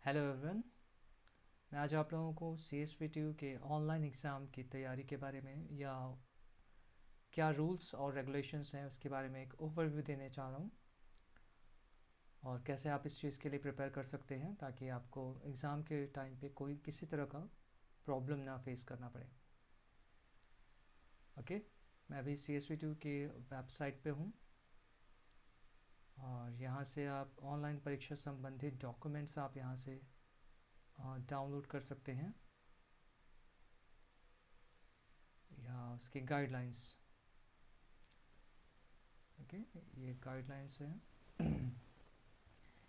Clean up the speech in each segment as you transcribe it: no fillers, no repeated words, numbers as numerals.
Hello everyone. मैं आज आप लोगों को CSVTU के ऑनलाइन एग्ज़ाम की तैयारी के बारे में या क्या रूल्स और रेगुलेशंस हैं उसके बारे में एक ओवरव्यू देने चाह रहा हूँ और कैसे आप इस चीज़ के लिए प्रिपेयर कर सकते हैं ताकि आपको एग्ज़ाम के टाइम पे कोई किसी तरह का प्रॉब्लम ना फेस करना पड़े। ओके, मैं अभी CSVTU के वेबसाइट पे हूँ और यहाँ से आप ऑनलाइन परीक्षा संबंधित डॉक्यूमेंट्स आप यहाँ से डाउनलोड कर सकते हैं या उसकी गाइडलाइंस। ओके, ये गाइडलाइंस हैं।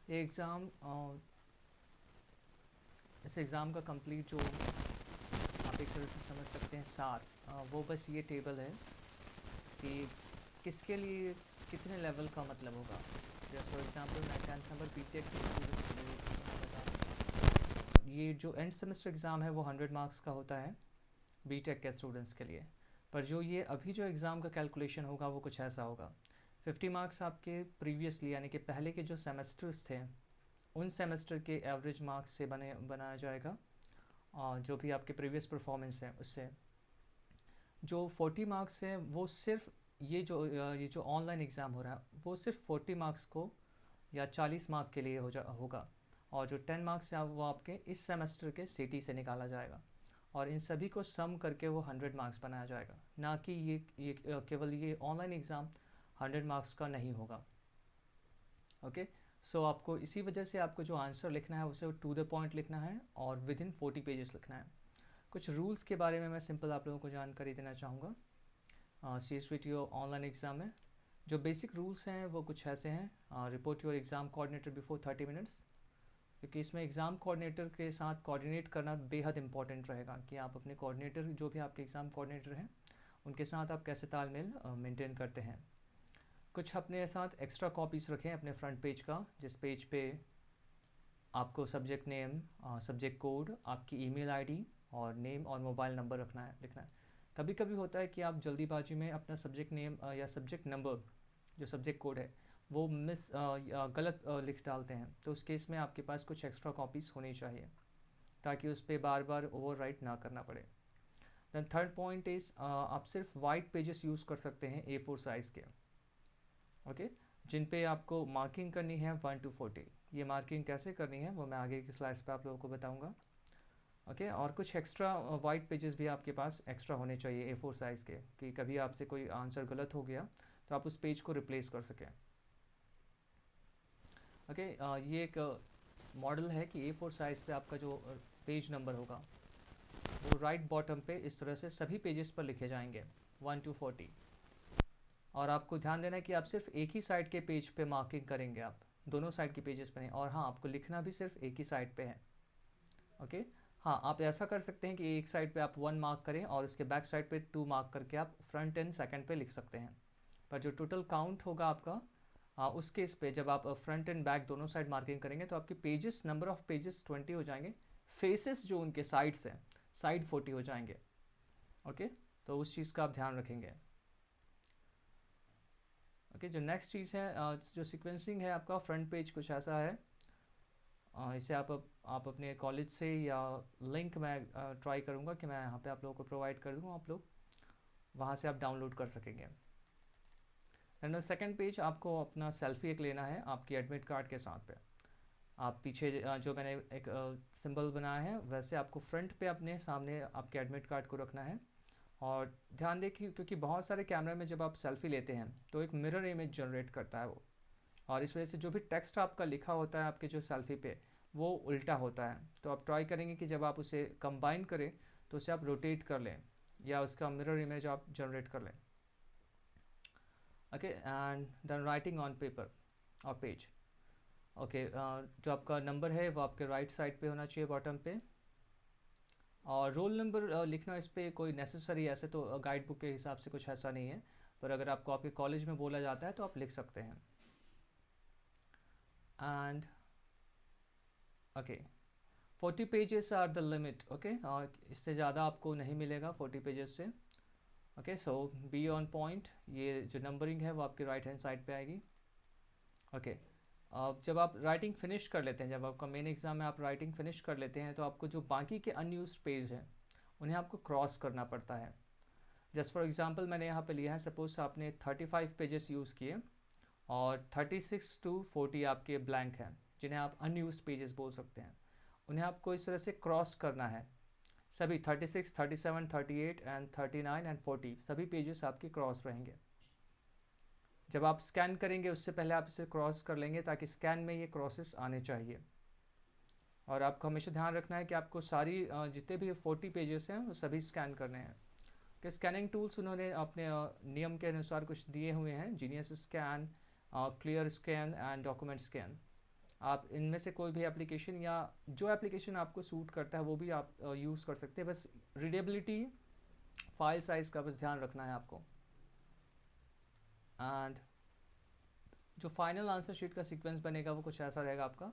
ये एग्ज़ाम इस एग्ज़ाम का कंप्लीट जो आप एक तरह से समझ सकते हैं सार, वो बस ये टेबल है कि किसके लिए कितने लेवल का मतलब होगा। जैसे फॉर एग्जांपल मैं 10th नंबर बीटेक के स्टूडेंट्स के लिए मैं बता रहा हूँ, ये जो एंड सेमेस्टर एग्ज़ाम है वो 100 मार्क्स का होता है बीटेक के स्टूडेंट्स के लिए। पर जो ये अभी जो एग्ज़ाम का कैलकुलेशन होगा वो कुछ ऐसा होगा। 50 मार्क्स आपके प्रीवियसली यानी कि पहले के जो सेमेस्टर्स थे उन सेमेस्टर के एवरेज मार्क्स से बनाया जाएगा और जो भी आपके प्रीवियस परफॉर्मेंस है उससे। जो 40 मार्क्स हैं वो सिर्फ ये जो ऑनलाइन एग्ज़ाम हो रहा है वो सिर्फ 40 मार्क्स को या 40 मार्क के लिए होगा। और जो 10 मार्क्स हैं वो आपके इस सेमेस्टर के सीटी से निकाला जाएगा और इन सभी को सम करके वो 100 मार्क्स बनाया जाएगा। ना कि ये केवल ये ऑनलाइन एग्ज़ाम 100 मार्क्स का नहीं होगा। ओके, सो आपको इसी वजह से आपको जो आंसर लिखना है उसे टू द पॉइंट लिखना है और विद इन 40 पेजेस लिखना है। कुछ रूल्स के बारे में मैं सिंपल आप लोगों को जानकारी देना चाहूँगा। CSVTU ऑनलाइन एग्ज़ाम में जो बेसिक रूल्स हैं वो कुछ ऐसे हैं। Report your exam coordinator before 30 minutes, क्योंकि इसमें एग्ज़ाम कोऑर्डिनेटर के साथ कोऑर्डिनेट करना बेहद इंपॉर्टेंट रहेगा कि आप अपने कोऑर्डिनेटर जो भी आपके एग्ज़ाम कोऑर्डिनेटर हैं उनके साथ आप कैसे तालमेल मेंटेन करते हैं। कुछ अपने साथ एक्स्ट्रा कॉपीज़ रखें अपने फ्रंट पेज का, जिस पेज पे आपको सब्जेक्ट नेम, सब्जेक्ट कोड, आपकी ईमेल आईडी और नेम और मोबाइल नंबर लिखना है। कभी कभी होता है कि आप जल्दीबाजी में अपना सब्जेक्ट नेम या सब्जेक्ट नंबर जो सब्जेक्ट कोड है वो या गलत लिख डालते हैं, तो उस केस में आपके पास कुछ एक्स्ट्रा कॉपीज़ होनी चाहिए ताकि उस पर बार बार ओवर राइट ना करना पड़े। दैन थर्ड पॉइंट इज़ आप सिर्फ वाइट पेजेस यूज़ कर सकते हैं A4 साइज़ के। ओके, जिन पे आपको मार्किंग करनी है 1 to 40। ये मार्किंग कैसे करनी है वो मैं आगे की स्लाइड्स पे आप लोगों को बताऊंगा। ओके, और कुछ एक्स्ट्रा वाइट पेजेस भी आपके पास एक्स्ट्रा होने चाहिए A4 साइज़ के, कि कभी आपसे कोई आंसर गलत हो गया तो आप उस पेज को रिप्लेस कर सकें। ओके, ये एक मॉडल है कि A4 साइज़ पे आपका जो पेज नंबर होगा वो राइट बॉटम पे इस तरह से सभी पेजेस पर लिखे जाएंगे 1 to 40। और आपको ध्यान देना है कि आप सिर्फ एक ही साइड के पेज पे मार्किंग करेंगे, आप दोनों साइड के पेजेस पे नहीं। और हाँ, आपको लिखना भी सिर्फ एक ही साइड पे है। ओके, हाँ, आप ऐसा कर सकते हैं कि एक साइड पे आप 1 मार्क करें और उसके बैक साइड पे 2 मार्क करके आप फ्रंट एंड सेकंड पे लिख सकते हैं। पर जो टोटल काउंट होगा आपका, उस केस पे जब आप फ्रंट एंड बैक दोनों साइड मार्किंग करेंगे तो आपके पेजेस, नंबर ऑफ पेजेस 20 हो जाएंगे, फेसेस जो उनके साइड्स हैं साइड 40 हो जाएंगे। ओके, तो उस चीज़ का आप ध्यान रखेंगे। ओके, जो नेक्स्ट चीज़ है, जो सीक्वेंसिंग है आपका फ्रंट पेज कुछ ऐसा है। इसे आप अपने कॉलेज से या लिंक मैं ट्राई करूँगा कि मैं यहाँ पे आप लोगों को प्रोवाइड कर दूँ, आप लोग वहाँ से आप डाउनलोड कर सकेंगे। एंड सेकंड पेज आपको अपना सेल्फी एक लेना है आपकी एडमिट कार्ड के साथ पे। आप पीछे जो मैंने एक सिंबल बनाया है वैसे आपको फ्रंट पे अपने सामने आपके एडमिट कार्ड को रखना है। और ध्यान दें कि क्योंकि बहुत सारे कैमरे में जब आप सेल्फी लेते हैं तो एक मिरर इमेज जनरेट करता है वो, और इस वजह से जो भी टेक्स्ट आपका लिखा होता है आपके जो सेल्फी पे वो उल्टा होता है। तो आप ट्राई करेंगे कि जब आप उसे कंबाइन करें तो उसे आप रोटेट कर लें या उसका मिरर इमेज आप जनरेट कर लें। Okay, and then writing on paper और पेज। ओके, जो आपका नंबर है वो आपके राइट साइड पे होना चाहिए बॉटम पे। और रोल नंबर लिखना इस पर कोई नेसेसरी ऐसे तो गाइड बुक के हिसाब से कुछ ऐसा नहीं है, पर अगर आपको आपके कॉलेज में बोला जाता है तो आप लिख सकते हैं। And okay, 40 pages are the limit. Okay, और इससे ज़्यादा आपको नहीं मिलेगा 40 पेजेस से। Okay, so be on point. ये जो नंबरिंग है वो आपकी राइट हैंड साइड पे आएगी। ओके, जब आप राइटिंग फिनिश कर लेते हैं, जब आपका मेन एग्ज़ाम में आप राइटिंग फिनिश कर लेते हैं, तो आपको जो बाकी के अनयूज्ड पेज हैं उन्हें आपको क्रॉस करना पड़ता है। जस्ट फॉर एग्जांपल मैंने यहाँ पे लिया है, सपोज आपने 35 पेजेस यूज़ किए और 36 टू 40 आपके ब्लैंक हैं, जिन्हें आप अनयूज्ड पेजेस बोल सकते हैं। उन्हें आपको इस तरह से क्रॉस करना है। सभी 36, 37, 38 एंड 39 एंड 40 सभी पेजेस आपके क्रॉस रहेंगे। जब आप स्कैन करेंगे उससे पहले आप इसे क्रॉस कर लेंगे, ताकि स्कैन में ये क्रॉसेस आने चाहिए। और आपको हमेशा ध्यान रखना है कि आपको सारी जितने भी 40 पेजेस हैं वो सभी स्कैन करने हैं। कि स्कैनिंग टूल्स उन्होंने अपने नियम के अनुसार कुछ दिए हुए हैं, genius scan, clear scan and document scan. आप इनमें से कोई भी एप्लीकेशन या जो एप्लीकेशन आपको सूट करता है वो भी आप यूज़ कर सकते हैं। बस रीडेबिलिटी, फाइल साइज़ का बस ध्यान रखना है आपको। एंड जो फाइनल आंसर शीट का सीक्वेंस बनेगा वो कुछ ऐसा रहेगा आपका।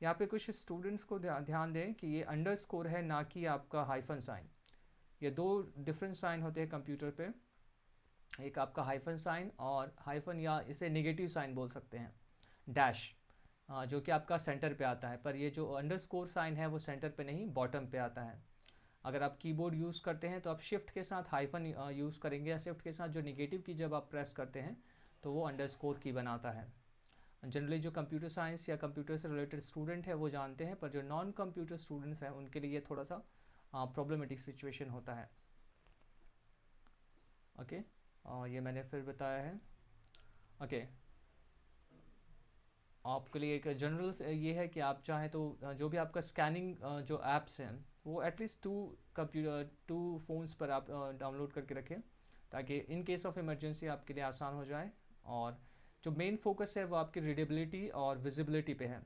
यहाँ पे कुछ स्टूडेंट्स को ध्यान दें कि ये अंडरस्कोर है, ना कि आपका हाइफन साइन। ये दो डिफरेंट साइन होते हैं कंप्यूटर पे। एक आपका हाइफन साइन और हाइफन, या इसे नेगेटिव साइन बोल सकते हैं, डैश, जो कि आपका सेंटर पे आता है। पर ये जो अंडरस्कोर साइन है वो सेंटर पे नहीं, बॉटम पे आता है। अगर आप कीबोर्ड यूज़ करते हैं तो आप शिफ्ट के साथ हाइफन यूज़ करेंगे, या शिफ्ट के साथ जो नेगेटिव की जब आप प्रेस करते हैं तो वो अंडरस्कोर की बनाता है। जनरली जो कंप्यूटर साइंस या कंप्यूटर से रिलेटेड स्टूडेंट है वो जानते हैं, पर जो नॉन कंप्यूटर स्टूडेंट्स हैं उनके लिए थोड़ा सा प्रॉब्लमेटिक सिचुएशन होता है। ओके, ये मैंने फिर बताया है। ओके, आपके लिए एक जनरल ये है कि आप चाहें तो जो भी आपका स्कैनिंग जो ऐप्स हैं वो एटलीस्ट 2 फ़ोन्स पर आप डाउनलोड करके रखें, ताकि इन केस ऑफ इमरजेंसी आपके लिए आसान हो जाए। और जो मेन फोकस है वो आपकी रीडेबिलिटी और विजिबिलिटी पे है।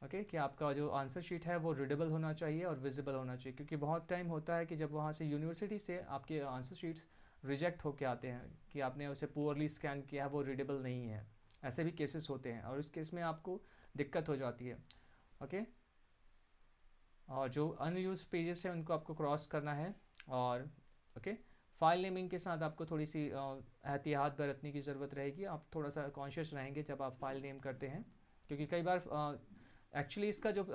ओके, कि आपका जो आंसर शीट है वो रीडेबल होना चाहिए और विजिबल होना चाहिए, क्योंकि बहुत टाइम होता है कि जब वहाँ से यूनिवर्सिटी से आपके आंसर शीट्स रिजेक्ट होके आते हैं कि आपने उसे पुअरली स्कैन किया है, वो रीडेबल नहीं है। ऐसे भी केसेस होते हैं और इस केस में आपको दिक्कत हो जाती है। ओके, और जो अनयूज पेजेस हैं उनको आपको क्रॉस करना है। और ओके, फाइल नेमिंग के साथ आपको थोड़ी सी एहतियात बरतने की ज़रूरत रहेगी। आप थोड़ा सा कॉन्शियस रहेंगे जब आप फाइल नेम करते हैं, क्योंकि कई बार एक्चुअली इसका जो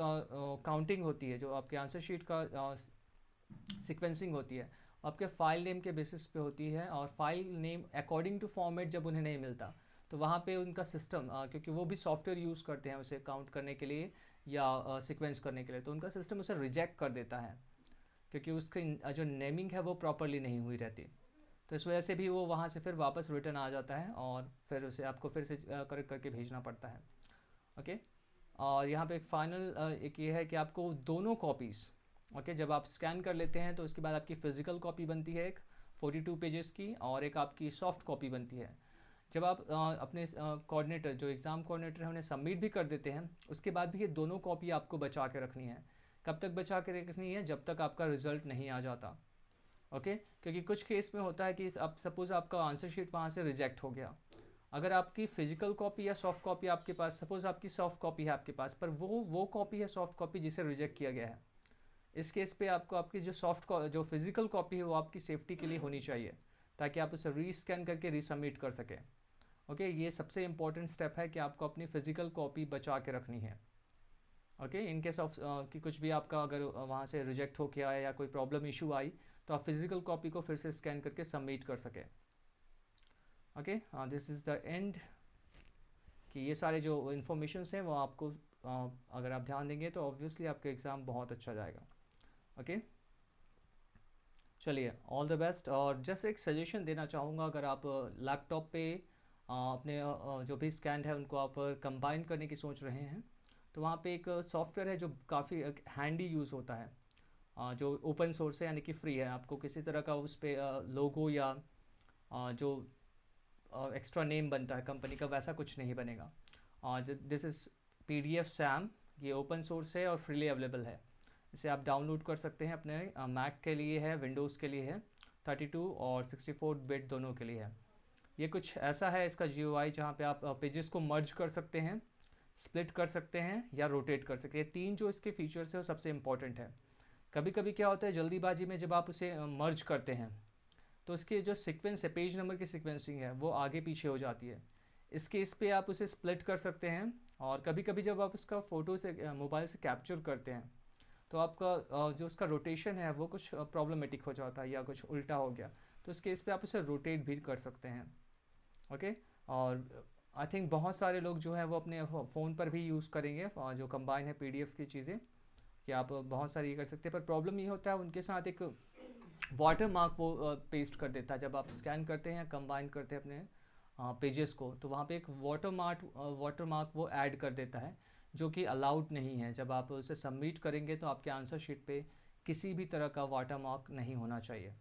काउंटिंग होती है, जो आपके आंसर शीट का सीक्वेंसिंग होती है, आपके फाइल नेम के बेसिस पे होती है। और file name according to format जब उन्हें नहीं मिलता तो वहाँ पे उनका सिस्टम, क्योंकि वो भी सॉफ्टवेयर यूज़ करते हैं उसे काउंट करने के लिए या सीक्वेंस करने के लिए, तो उनका सिस्टम उसे रिजेक्ट कर देता है, क्योंकि उसकी जो नेमिंग है वो प्रॉपरली नहीं हुई रहती। तो इस वजह से भी वो वहाँ से फिर वापस रिटर्न आ जाता है और फिर उसे आपको फिर से करेक्ट करके भेजना पड़ता है। ओके, और यहाँ पे एक फाइनल एक ये है कि आपको दोनों कॉपीज़, ओके, जब आप स्कैन कर लेते हैं तो उसके बाद आपकी फ़िज़िकल कॉपी बनती है एक 42 पेजेस की, और एक आपकी सॉफ्ट कॉपी बनती है। जब आप अपने कोऑर्डिनेटर, जो एग्ज़ाम कोऑर्डिनेटर है, उन्हें सबमिट भी कर देते हैं, उसके बाद भी ये दोनों कॉपी आपको बचा के रखनी है। कब तक बचा के रखनी है? जब तक आपका रिजल्ट नहीं आ जाता। ओके, क्योंकि कुछ केस में होता है कि आप सपोज़ आपका आंसर शीट वहाँ से रिजेक्ट हो गया, अगर आपकी फिजिकल कॉपी या सॉफ्ट कॉपी आपके पास, सपोज आपकी सॉफ्ट कॉपी है आपके पास, पर वो कॉपी है सॉफ्ट कॉपी जिसे रिजेक्ट किया गया है, इस केस पे आपको आपकी जो जो फिजिकल कॉपी है वो आपकी सेफ्टी के लिए होनी चाहिए, ताकि आप उसे रीस्कैन करके रीसबमिट कर सकें। ओके, ये सबसे इंपॉर्टेंट स्टेप है कि आपको अपनी फिजिकल कॉपी बचा के रखनी है। ओके, इन केस ऑफ कि कुछ भी आपका अगर वहाँ से रिजेक्ट होके आया या कोई प्रॉब्लम इशू आई, तो आप फिजिकल कॉपी को फिर से स्कैन करके सबमिट कर सकें। Okay, this is the end, कि ये सारे जो इन्फॉर्मेशंस हैं वो आपको अगर आप ध्यान देंगे तो ऑब्वियसली आपका एग्ज़ाम बहुत अच्छा जाएगा। ओके, चलिए, ऑल द बेस्ट। और जस्ट एक सजेशन देना चाहूँगा, अगर आप लैपटॉप पे अपने जो भी स्कैन है उनको आप कंबाइन करने की सोच रहे हैं, तो वहाँ पे एक सॉफ्टवेयर है जो काफ़ी हैंडी यूज़ होता है, जो ओपन सोर्स है यानी कि फ्री है। आपको किसी तरह का उस पर लोगो या जो एक्स्ट्रा नेम बनता है कंपनी का, वैसा कुछ नहीं बनेगा। दिस इज़ PDF सैम, ये ओपन सोर्स है और फ्रीली अवेलेबल है। इसे आप डाउनलोड कर सकते हैं, अपने मैक के लिए है, विंडोज़ के लिए है, 32 और 64 बिट दोनों के लिए है। ये कुछ ऐसा है इसका GUI, जहाँ पे आप पेजेस को मर्ज कर सकते हैं, स्प्लिट कर सकते हैं या रोटेट कर सकते हैं। ये तीन जो इसके फीचर्स है वो सबसे इंपॉर्टेंट है। कभी कभी क्या होता है, जल्दीबाजी में जब आप उसे मर्ज करते हैं तो उसके जो सीक्वेंस है, पेज नंबर की सीक्वेंसिंग है, वो आगे पीछे हो जाती है। इस केस पे आप उसे स्प्लिट कर सकते हैं। और कभी कभी जब आप उसका फ़ोटो से मोबाइल से कैप्चर करते हैं, तो आपका जो उसका रोटेशन है वो कुछ प्रॉब्लमेटिक हो जाता है या कुछ उल्टा हो गया, तो इस केस पे आप उसे रोटेट भी कर सकते हैं। ओके, और आई थिंक बहुत सारे लोग जो है वो अपने फ़ोन पर भी यूज़ करेंगे, जो कंबाइन है PDF की चीज़ें, कि आप बहुत सारी ये कर सकते हैं। पर प्रॉब्लम ये होता है उनके साथ, एक वाटर मार्क वो पेस्ट कर देता है। जब आप स्कैन करते हैं, कंबाइन करते हैं अपने पेजेस को, तो वहाँ पे एक वाटर मार्क वो ऐड कर देता है, जो कि अलाउड नहीं है। जब आप उसे सबमिट करेंगे तो आपके आंसर शीट पे किसी भी तरह का वाटर मार्क नहीं होना चाहिए।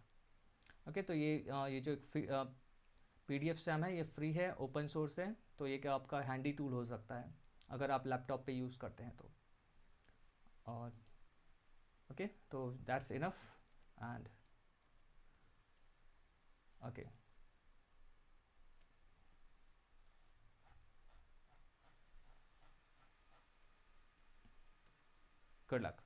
ओके, तो ये जो PDF सैम है, ये फ्री है, ओपन सोर्स है, तो ये क्या आपका हैंडी टूल हो सकता है अगर आप लैपटॉप पे यूज़ करते हैं तो। और ओके, तो that's enough and okay, good luck.